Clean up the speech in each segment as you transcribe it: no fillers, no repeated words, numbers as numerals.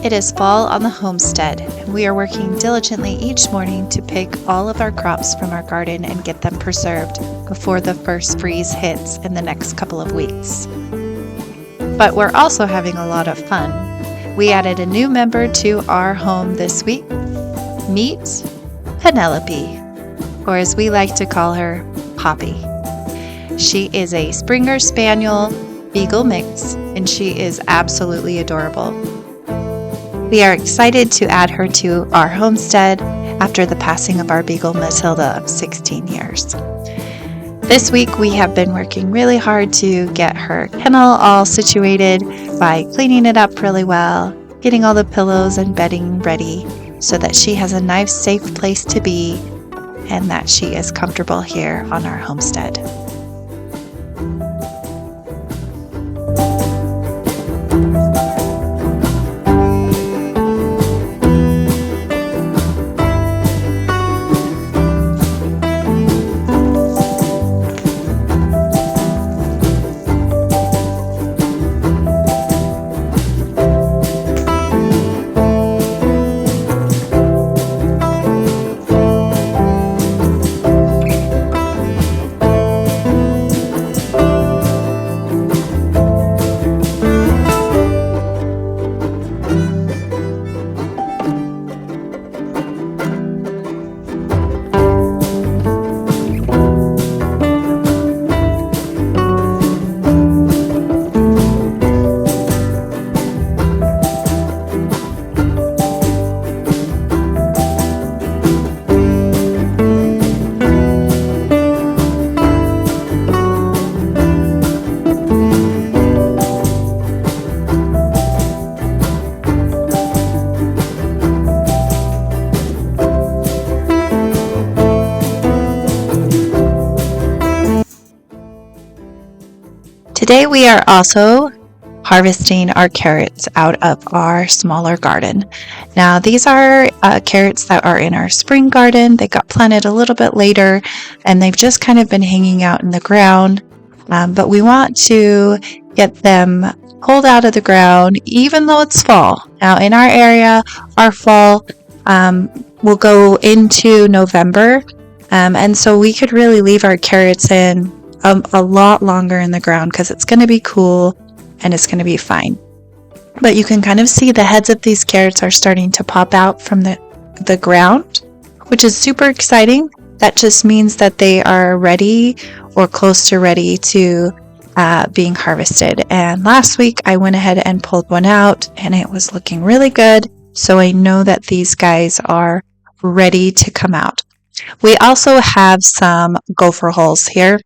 It is fall on the homestead, and we are working diligently each morning to pick all of our crops from our garden and get them preserved before the first freeze hits in the next couple of weeks. But we're also having a lot of fun. We added a new member to our home this week. Meet Penelope, or as we like to call her, Poppy. She is a Springer Spaniel Beagle mix, and she is absolutely adorable. We are excited to add her to our homestead after the passing of our Beagle Matilda of 16 years. This week we have been working really hard to get her kennel all situated by cleaning it up really well, getting all the pillows and bedding ready so that she has a nice, safe place to be and that she is comfortable here on our homestead. Today we are also harvesting our carrots out of our smaller garden. Now these are carrots that are in our spring garden. They got planted a little bit later and they've just kind of been hanging out in the ground. But we want to get them pulled out of the ground even though it's fall. Now in our area, our fall will go into November. And so we could really leave our carrots in a lot longer in the ground because it's going to be cool and it's going to be fine. But you can kind of see the heads of these carrots are starting to pop out from the ground, which is super exciting. That just means that they are ready or close to ready to being harvested. And last week I went ahead and pulled one out and it was looking really good. So I know that these guys are ready to come out. We also have some gopher holes here.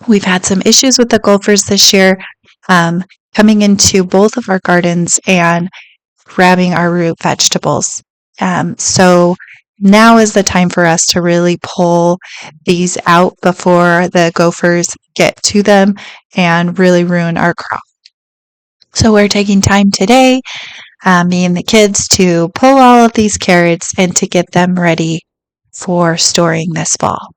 We've had some issues with the gophers this year, coming into both of our gardens and grabbing our root vegetables. So now is the time for us to really pull these out before the gophers get to them and really ruin our crop. So we're taking time today, me and the kids, to pull all of these carrots and to get them ready for storing this fall.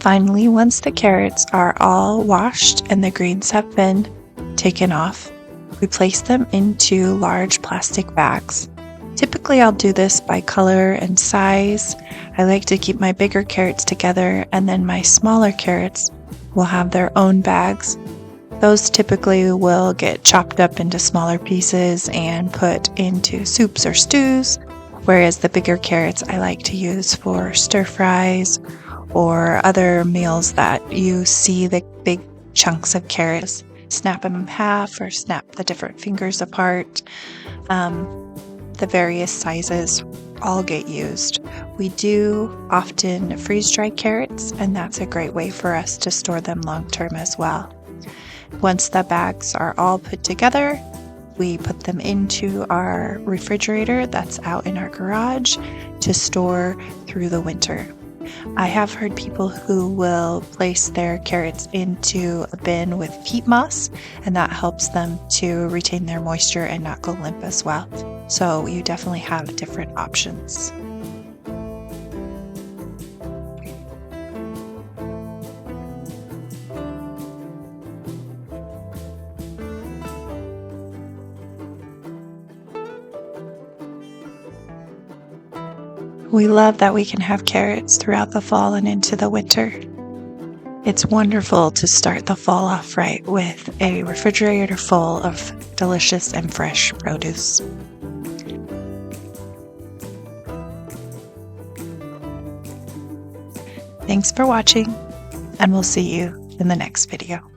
Finally, once the carrots are all washed and the greens have been taken off, we place them into large plastic bags. Typically, I'll do this by color and size. I like to keep my bigger carrots together, and then my smaller carrots will have their own bags. Those typically will get chopped up into smaller pieces and put into soups or stews, whereas the bigger carrots I like to use for stir fries or other meals that you see the big chunks of carrots. Snap them in half or snap the different fingers apart. The various sizes all get used. We do often freeze dry carrots, and that's a great way for us to store them long term as well. Once the bags are all put together, we put them into our refrigerator that's out in our garage to store through the winter. I have heard people who will place their carrots into a bin with peat moss, and that helps them to retain their moisture and not go limp as well. So you definitely have different options. We love that we can have carrots throughout the fall and into the winter. It's wonderful to start the fall off right with a refrigerator full of delicious and fresh produce. Thanks for watching, and we'll see you in the next video.